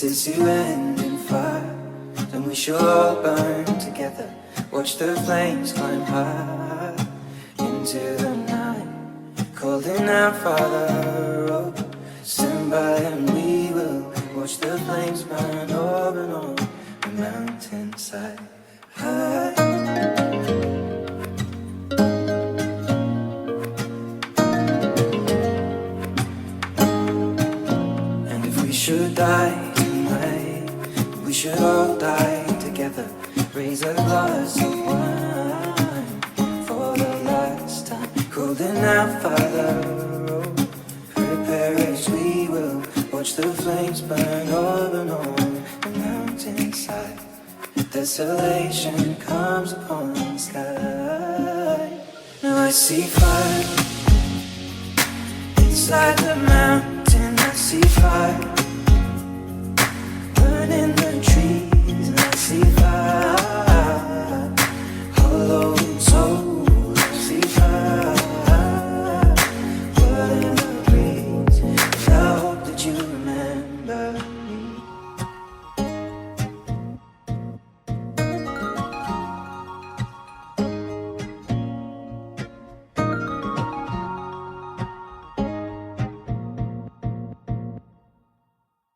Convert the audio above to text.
this is to end in fire. Then we shall all burn together. Watch the flames climb high into the night, calling out, Father, oh, stand by and we will watch the flames burn over and on the mountainside. High. And if we should die tonight, we should all die together. Raise a glass of wine for the last time, calling out, Father, oh, prepare as we will watch the flames burn over and on the mountainside. Desolation comes upon the sky. Now I see fire inside the mountain. I see fire burning the